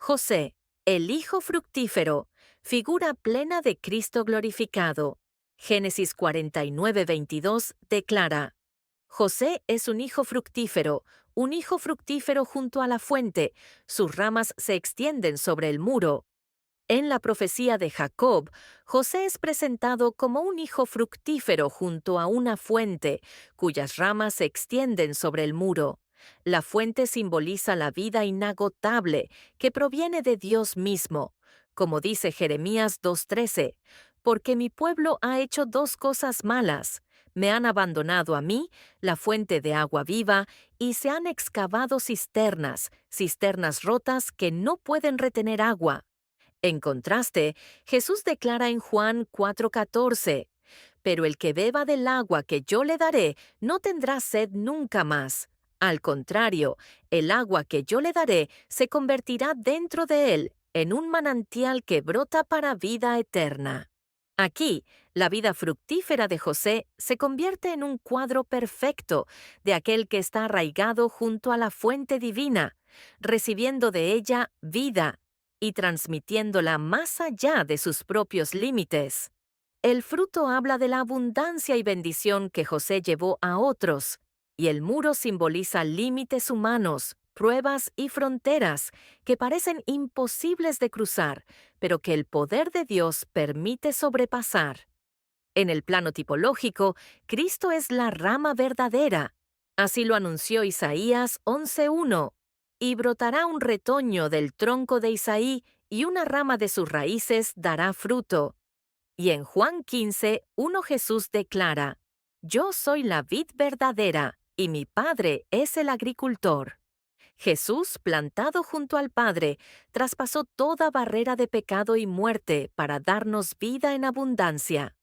José, el hijo fructífero, figura plena de Cristo glorificado. Génesis 49:22 declara: José es un hijo fructífero junto a la fuente, sus ramas se extienden sobre el muro. En la profecía de Jacob, José es presentado como un hijo fructífero junto a una fuente, cuyas ramas se extienden sobre el muro. La fuente simboliza la vida inagotable que proviene de Dios mismo. Como dice Jeremías 2:13, porque mi pueblo ha hecho dos cosas malas. Me han abandonado a mí, la fuente de agua viva, y se han excavado cisternas rotas que no pueden retener agua. En contraste, Jesús declara en Juan 4:14, pero el que beba del agua que yo le daré no tendrá sed nunca más. Al contrario, el agua que yo le daré se convertirá dentro de él en un manantial que brota para vida eterna. Aquí, la vida fructífera de José se convierte en un cuadro perfecto de aquel que está arraigado junto a la fuente divina, recibiendo de ella vida y transmitiéndola más allá de sus propios límites. El fruto habla de la abundancia y bendición que José llevó a otros, y el muro simboliza límites humanos, pruebas y fronteras que parecen imposibles de cruzar, pero que el poder de Dios permite sobrepasar. En el plano tipológico, Cristo es la rama verdadera. Así lo anunció Isaías 11:1. Y brotará un retoño del tronco de Isaí, y una rama de sus raíces dará fruto. Y en Juan 15:1 Jesús declara: Yo soy la vid verdadera, y mi Padre es el agricultor. Jesús, plantado junto al Padre, traspasó toda barrera de pecado y muerte para darnos vida en abundancia.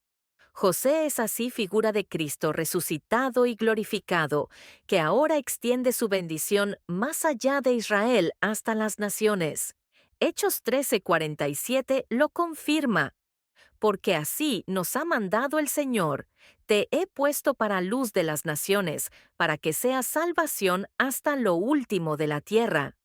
José es así figura de Cristo resucitado y glorificado, que ahora extiende su bendición más allá de Israel hasta las naciones. Hechos 13:47 lo confirma. Porque así nos ha mandado el Señor: te he puesto para luz de las naciones, para que seas salvación hasta lo último de la tierra.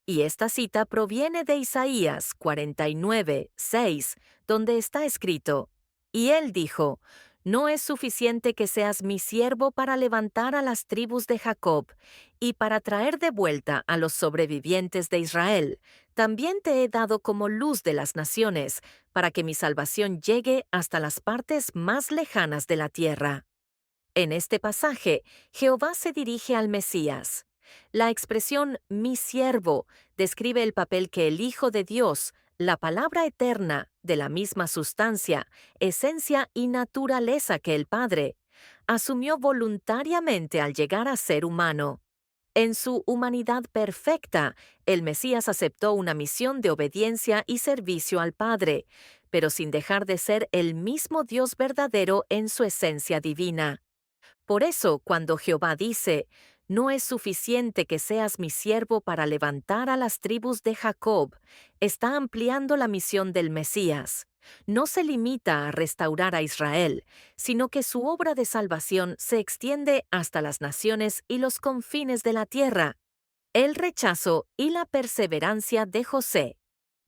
Y esta cita proviene de Isaías 49:6, donde está escrito: Y él dijo: No es suficiente que seas mi siervo para levantar a las tribus de Jacob y para traer de vuelta a los sobrevivientes de Israel. También te he dado como luz de las naciones, para que mi salvación llegue hasta las partes más lejanas de la tierra. En este pasaje, Jehová se dirige al Mesías. La expresión mi siervo describe el papel que el Hijo de Dios, la palabra eterna, de la misma sustancia, esencia y naturaleza que el Padre, asumió voluntariamente al llegar a ser humano. En su humanidad perfecta, el Mesías aceptó una misión de obediencia y servicio al Padre, pero sin dejar de ser el mismo Dios verdadero en su esencia divina. Por eso, cuando Jehová dice: No es suficiente que seas mi siervo para levantar a las tribus de Jacob, está ampliando la misión del Mesías. No se limita a restaurar a Israel, sino que su obra de salvación se extiende hasta las naciones y los confines de la tierra. El rechazo y la perseverancia de José.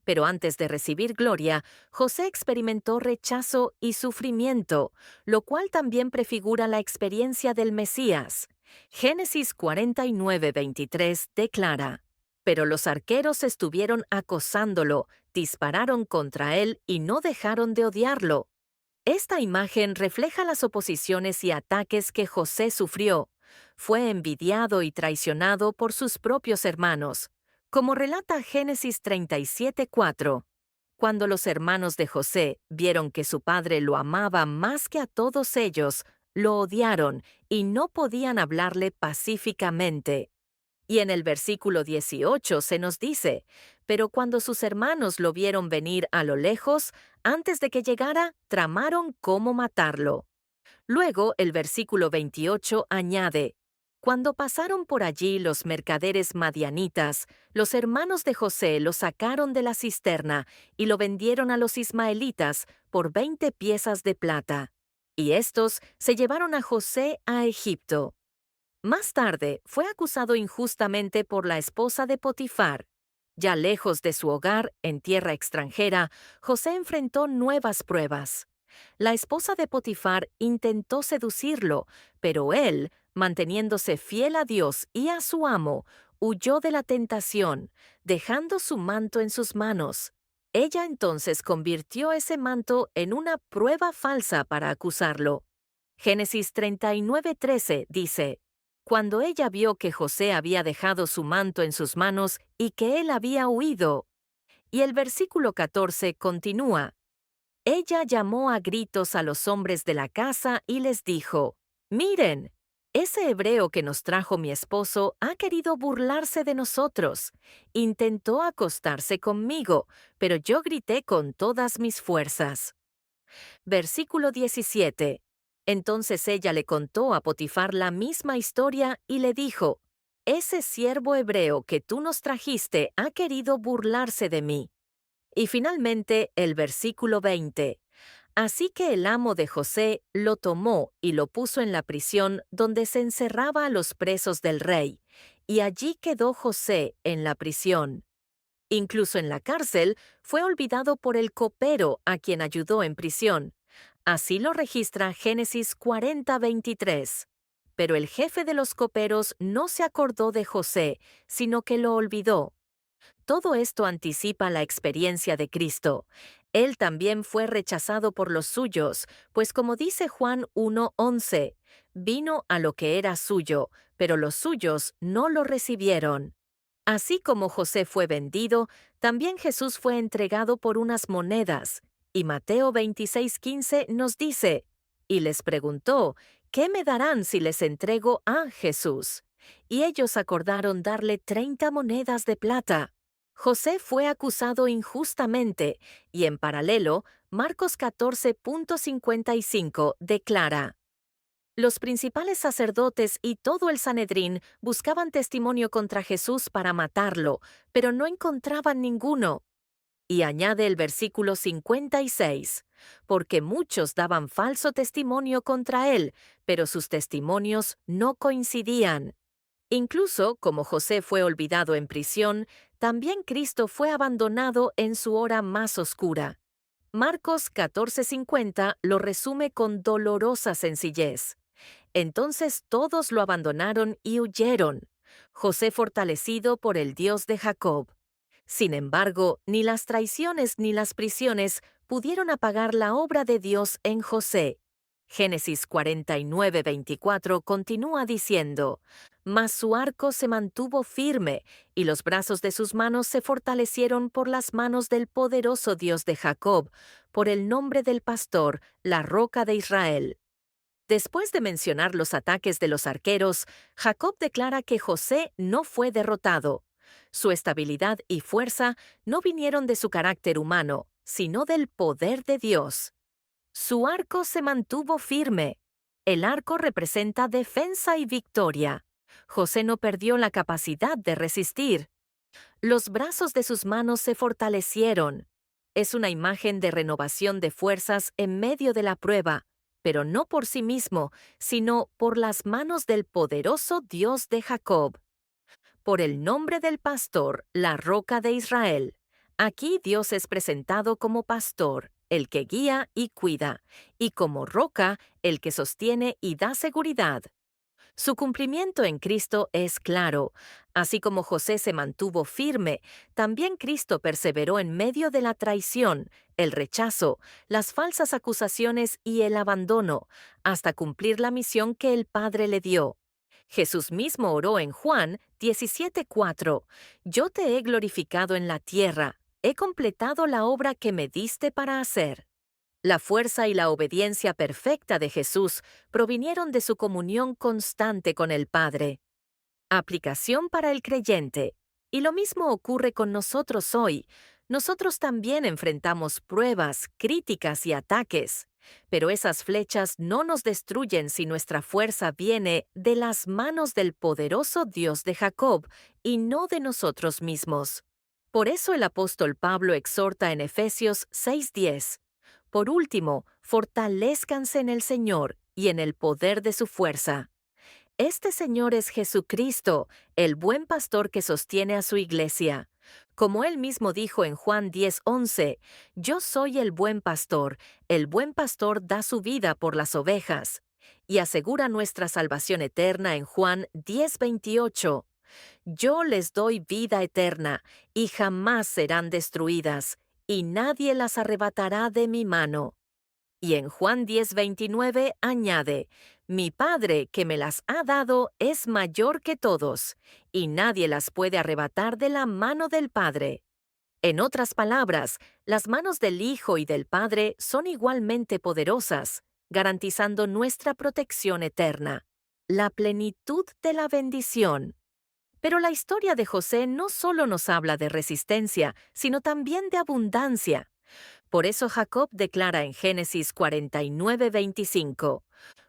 Pero antes de recibir gloria, José experimentó rechazo y sufrimiento, lo cual también prefigura la experiencia del Mesías. Génesis 49:23 declara: Pero los arqueros estuvieron acosándolo, dispararon contra él y no dejaron de odiarlo. Esta imagen refleja las oposiciones y ataques que José sufrió. Fue envidiado y traicionado por sus propios hermanos. Como relata Génesis 37:4, cuando los hermanos de José vieron que su padre lo amaba más que a todos ellos, lo odiaron y no podían hablarle pacíficamente. Y en el versículo 18 se nos dice: Pero cuando sus hermanos lo vieron venir a lo lejos, antes de que llegara, tramaron cómo matarlo. Luego el versículo 28 añade: Cuando pasaron por allí los mercaderes madianitas, los hermanos de José lo sacaron de la cisterna y lo vendieron a los ismaelitas por 20 piezas de plata. Y estos se llevaron a José a Egipto. Más tarde fue acusado injustamente por la esposa de Potifar. Ya lejos de su hogar, en tierra extranjera, José enfrentó nuevas pruebas. La esposa de Potifar intentó seducirlo, pero él, manteniéndose fiel a Dios y a su amo, huyó de la tentación, dejando su manto en sus manos. Ella entonces convirtió ese manto en una prueba falsa para acusarlo. Génesis 39:13 dice: Cuando ella vio que José había dejado su manto en sus manos y que él había huido. Y el versículo 14 continúa: Ella llamó a gritos a los hombres de la casa y les dijo: Miren, ese hebreo que nos trajo mi esposo ha querido burlarse de nosotros. Intentó acostarse conmigo, pero yo grité con todas mis fuerzas. Versículo 17. Entonces ella le contó a Potifar la misma historia y le dijo: Ese siervo hebreo que tú nos trajiste ha querido burlarse de mí. Y finalmente el versículo 20. Así que el amo de José lo tomó y lo puso en la prisión donde se encerraba a los presos del rey, y allí quedó José en la prisión. Incluso en la cárcel fue olvidado por el copero a quien ayudó en prisión. Así lo registra Génesis 40:23. Pero el jefe de los coperos no se acordó de José, sino que lo olvidó. Todo esto anticipa la experiencia de Cristo. Él también fue rechazado por los suyos, pues como dice Juan 1:11, vino a lo que era suyo, pero los suyos no lo recibieron. Así como José fue vendido, también Jesús fue entregado por unas monedas. Y Mateo 26:15 nos dice: Y les preguntó: ¿Qué me darán si les entrego a Jesús? Y ellos acordaron darle 30 monedas de plata. José fue acusado injustamente, y en paralelo, Marcos 14:55 declara: Los principales sacerdotes y todo el Sanedrín buscaban testimonio contra Jesús para matarlo, pero no encontraban ninguno. Y añade el versículo 56, porque muchos daban falso testimonio contra él, pero sus testimonios no coincidían. Incluso, como José fue olvidado en prisión, también Cristo fue abandonado en su hora más oscura. Marcos 14:50 lo resume con dolorosa sencillez. Entonces todos lo abandonaron y huyeron, José fortalecido por el Dios de Jacob. Sin embargo, ni las traiciones ni las prisiones pudieron apagar la obra de Dios en José. Génesis 49:24 continúa diciendo: Mas su arco se mantuvo firme, y los brazos de sus manos se fortalecieron por las manos del poderoso Dios de Jacob, por el nombre del pastor, la roca de Israel. Después de mencionar los ataques de los arqueros, Jacob declara que José no fue derrotado. Su estabilidad y fuerza no vinieron de su carácter humano, sino del poder de Dios. Su arco se mantuvo firme. El arco representa defensa y victoria. José no perdió la capacidad de resistir. Los brazos de sus manos se fortalecieron. Es una imagen de renovación de fuerzas en medio de la prueba, pero no por sí mismo, sino por las manos del poderoso Dios de Jacob. Por el nombre del pastor, la roca de Israel. Aquí Dios es presentado como pastor, el que guía y cuida, y como roca, el que sostiene y da seguridad. Su cumplimiento en Cristo es claro. Así como José se mantuvo firme, también Cristo perseveró en medio de la traición, el rechazo, las falsas acusaciones y el abandono, hasta cumplir la misión que el Padre le dio. Jesús mismo oró en Juan 17:4: Yo te he glorificado en la tierra, he completado la obra que me diste para hacer. La fuerza y la obediencia perfecta de Jesús provinieron de su comunión constante con el Padre. Aplicación para el creyente. Y lo mismo ocurre con nosotros hoy. Nosotros también enfrentamos pruebas, críticas y ataques. Pero esas flechas no nos destruyen si nuestra fuerza viene de las manos del poderoso Dios de Jacob y no de nosotros mismos. Por eso el apóstol Pablo exhorta en Efesios 6:10: Por último, fortalézcanse en el Señor y en el poder de su fuerza. Este Señor es Jesucristo, el buen pastor que sostiene a su iglesia. Como él mismo dijo en Juan 10:11, Yo soy el buen pastor da su vida por las ovejas, y asegura nuestra salvación eterna en Juan 10:28, Yo les doy vida eterna, y jamás serán destruidas, y nadie las arrebatará de mi mano. Y en Juan 10:29 añade, Mi Padre que me las ha dado es mayor que todos, y nadie las puede arrebatar de la mano del Padre. En otras palabras, las manos del Hijo y del Padre son igualmente poderosas, garantizando nuestra protección eterna, la plenitud de la bendición. Pero la historia de José no solo nos habla de resistencia, sino también de abundancia. Por eso Jacob declara en Génesis 49:25,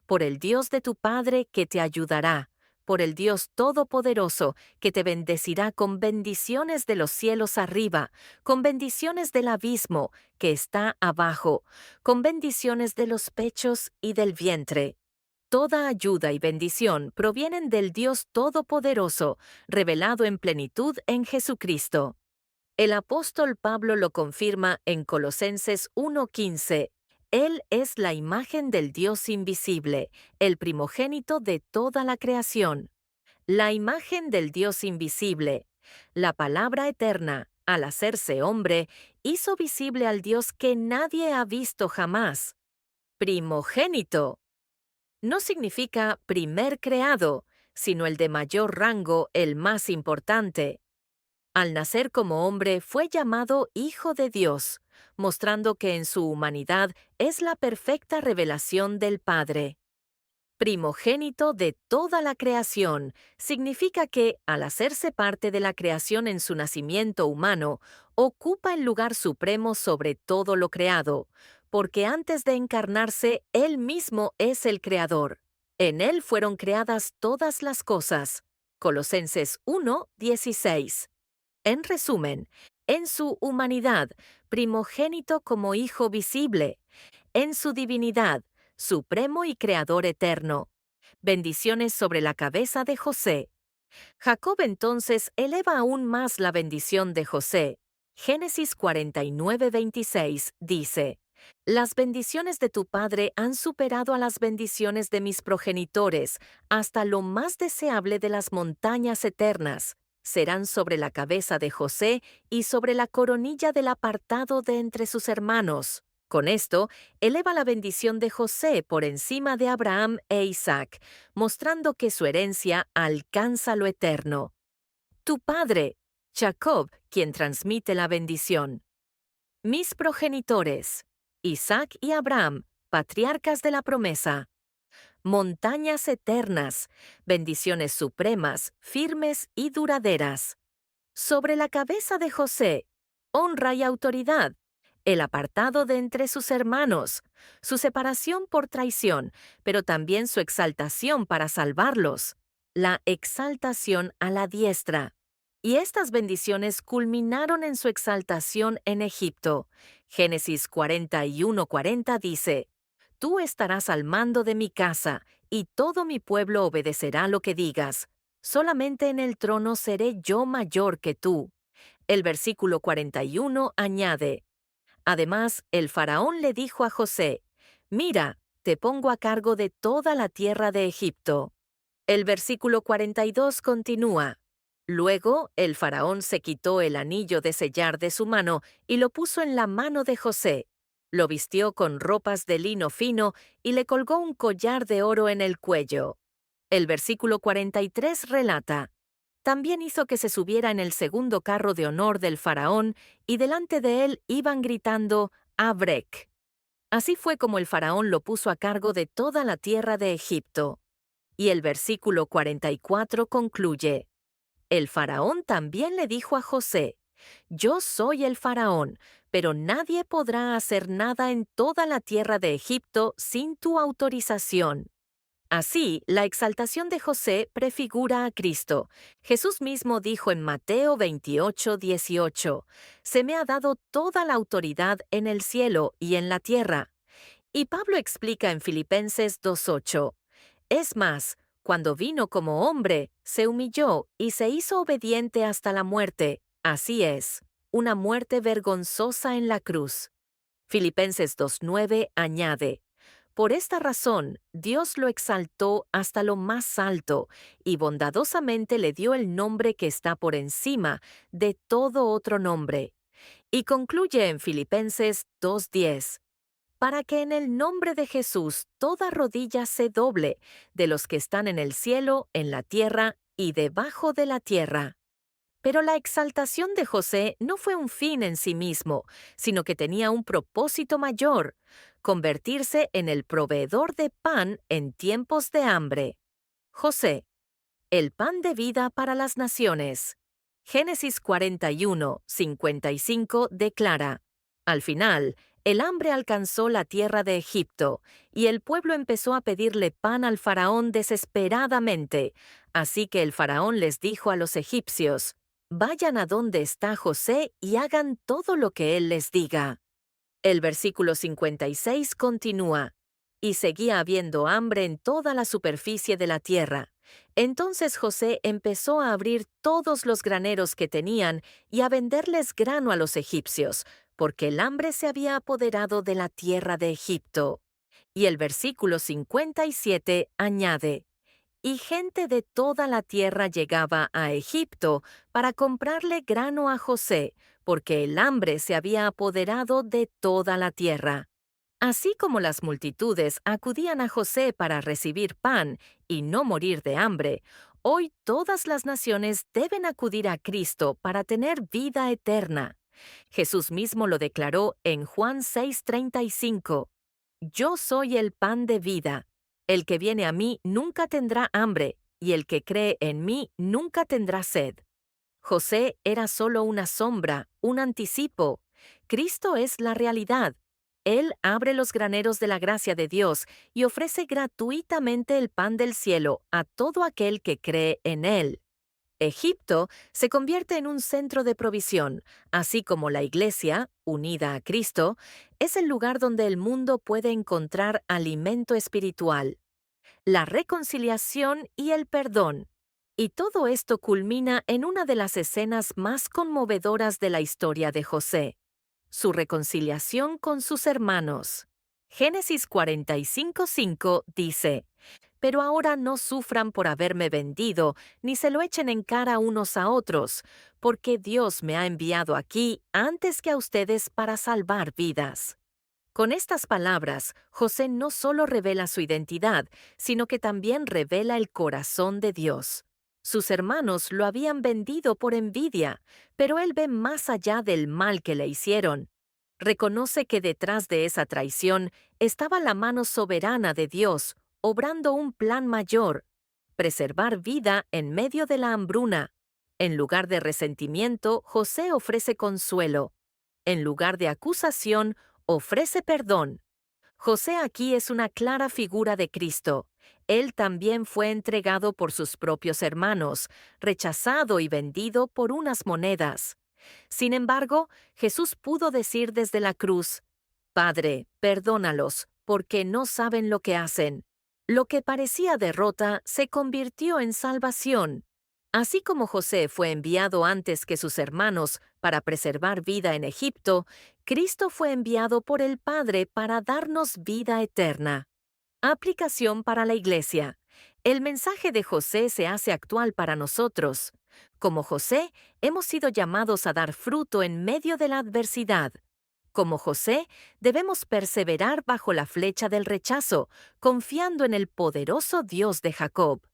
Por el Dios de tu Padre que te ayudará, por el Dios Todopoderoso que te bendecirá con bendiciones de los cielos arriba, con bendiciones del abismo que está abajo, con bendiciones de los pechos y del vientre. Toda ayuda y bendición provienen del Dios Todopoderoso, revelado en plenitud en Jesucristo. El apóstol Pablo lo confirma en Colosenses 1:15. Él es la imagen del Dios invisible, el primogénito de toda la creación. La imagen del Dios invisible, la palabra eterna, al hacerse hombre, hizo visible al Dios que nadie ha visto jamás. Primogénito. No significa primer creado, sino el de mayor rango, el más importante. Al nacer como hombre fue llamado Hijo de Dios, mostrando que en su humanidad es la perfecta revelación del Padre. Primogénito de toda la creación significa que, al hacerse parte de la creación en su nacimiento humano, ocupa el lugar supremo sobre todo lo creado, porque antes de encarnarse, Él mismo es el Creador. En Él fueron creadas todas las cosas. Colosenses 1:16. En resumen, en su humanidad, primogénito como Hijo visible, en su divinidad, supremo y creador eterno. Bendiciones sobre la cabeza de José. Jacob entonces eleva aún más la bendición de José. Génesis 49:26 dice, Las bendiciones de tu padre han superado a las bendiciones de mis progenitores, hasta lo más deseable de las montañas eternas. Serán sobre la cabeza de José y sobre la coronilla del apartado de entre sus hermanos. Con esto, eleva la bendición de José por encima de Abraham e Isaac, mostrando que su herencia alcanza lo eterno. Tu padre, Jacob, quien transmite la bendición. Mis progenitores, Isaac y Abraham, patriarcas de la promesa. Montañas eternas, bendiciones supremas, firmes y duraderas. Sobre la cabeza de José, honra y autoridad, el apartado de entre sus hermanos, su separación por traición, pero también su exaltación para salvarlos, la exaltación a la diestra. Y estas bendiciones culminaron en su exaltación en Egipto. Génesis 41:40 dice, Tú estarás al mando de mi casa, y todo mi pueblo obedecerá lo que digas. Solamente en el trono seré yo mayor que tú. El versículo 41 añade, Además, el faraón le dijo a José, Mira, te pongo a cargo de toda la tierra de Egipto. El versículo 42 continúa, Luego el faraón se quitó el anillo de sellar de su mano y lo puso en la mano de José. Lo vistió con ropas de lino fino y le colgó un collar de oro en el cuello. El versículo 43 relata, También hizo que se subiera en el segundo carro de honor del faraón y delante de él iban gritando, Abrek. Así fue como el faraón lo puso a cargo de toda la tierra de Egipto. Y el versículo 44 concluye, El faraón también le dijo a José, Yo soy el faraón, pero nadie podrá hacer nada en toda la tierra de Egipto sin tu autorización. Así, la exaltación de José prefigura a Cristo. Jesús mismo dijo en Mateo 28:18, Se me ha dado toda la autoridad en el cielo y en la tierra. Y Pablo explica en Filipenses 2:8, Es más, cuando vino como hombre, se humilló y se hizo obediente hasta la muerte, Así es, una muerte vergonzosa en la cruz. Filipenses 2:9 añade, por esta razón, Dios lo exaltó hasta lo más alto y bondadosamente le dio el nombre que está por encima de todo otro nombre. Y concluye en Filipenses 2:10, para que en el nombre de Jesús toda rodilla se doble, de los que están en el cielo, en la tierra y debajo de la tierra. Pero la exaltación de José no fue un fin en sí mismo, sino que tenía un propósito mayor: convertirse en el proveedor de pan en tiempos de hambre. José, el pan de vida para las naciones. Génesis 41:55 declara, al final, el hambre alcanzó la tierra de Egipto, y el pueblo empezó a pedirle pan al faraón desesperadamente. Así que el faraón les dijo a los egipcios, vayan a donde está José y hagan todo lo que él les diga. El versículo 56 continúa, y seguía habiendo hambre en toda la superficie de la tierra. Entonces José empezó a abrir todos los graneros que tenían y a venderles grano a los egipcios, porque el hambre se había apoderado de la tierra de Egipto. Y el versículo 57 añade, y gente de toda la tierra llegaba a Egipto para comprarle grano a José, porque el hambre se había apoderado de toda la tierra. Así como las multitudes acudían a José para recibir pan y no morir de hambre, hoy todas las naciones deben acudir a Cristo para tener vida eterna. Jesús mismo lo declaró en Juan 6:35. Yo soy el pan de vida. El que viene a mí nunca tendrá hambre, y el que cree en mí nunca tendrá sed. José era solo una sombra, un anticipo. Cristo es la realidad. Él abre los graneros de la gracia de Dios y ofrece gratuitamente el pan del cielo a todo aquel que cree en Él. Egipto se convierte en un centro de provisión, así como la Iglesia, unida a Cristo, es el lugar donde el mundo puede encontrar alimento espiritual, la reconciliación y el perdón. Y todo esto culmina en una de las escenas más conmovedoras de la historia de José: su reconciliación con sus hermanos. Génesis 45:5 dice, pero ahora no sufran por haberme vendido, ni se lo echen en cara unos a otros, porque Dios me ha enviado aquí antes que a ustedes para salvar vidas. Con estas palabras, José no solo revela su identidad, sino que también revela el corazón de Dios. Sus hermanos lo habían vendido por envidia, pero él ve más allá del mal que le hicieron. Reconoce que detrás de esa traición estaba la mano soberana de Dios, obrando un plan mayor: preservar vida en medio de la hambruna. En lugar de resentimiento, José ofrece consuelo. En lugar de acusación, ofrece perdón. José aquí es una clara figura de Cristo. Él también fue entregado por sus propios hermanos, rechazado y vendido por unas monedas. Sin embargo, Jesús pudo decir desde la cruz, Padre, perdónalos, porque no saben lo que hacen. Lo que parecía derrota se convirtió en salvación. Así como José fue enviado antes que sus hermanos para preservar vida en Egipto, Cristo fue enviado por el Padre para darnos vida eterna. Aplicación para la Iglesia. El mensaje de José se hace actual para nosotros. Como José, hemos sido llamados a dar fruto en medio de la adversidad. Como José, debemos perseverar bajo la flecha del rechazo, confiando en el poderoso Dios de Jacob.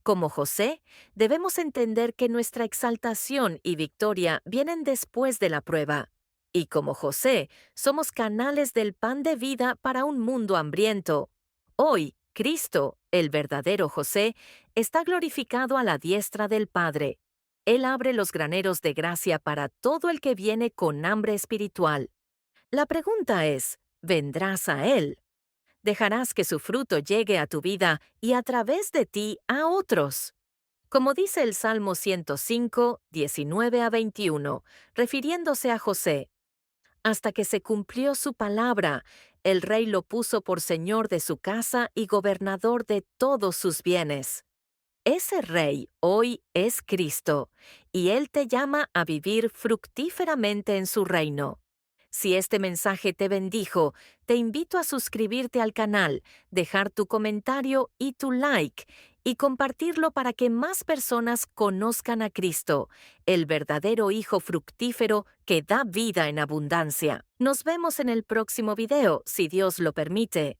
Como José, debemos entender que nuestra exaltación y victoria vienen después de la prueba. Y como José, somos canales del pan de vida para un mundo hambriento. Hoy, Cristo, el verdadero José, está glorificado a la diestra del Padre. Él abre los graneros de gracia para todo el que viene con hambre espiritual. La pregunta es, ¿vendrás a Él? ¿Dejarás que su fruto llegue a tu vida y a través de ti a otros? Como dice el Salmo 105, 19-21, refiriéndose a José, hasta que se cumplió su palabra, el rey lo puso por señor de su casa y gobernador de todos sus bienes. Ese Rey hoy es Cristo, y Él te llama a vivir fructíferamente en su reino. Si este mensaje te bendijo, te invito a suscribirte al canal, dejar tu comentario y tu like, y compartirlo para que más personas conozcan a Cristo, el verdadero Hijo fructífero que da vida en abundancia. Nos vemos en el próximo video, si Dios lo permite.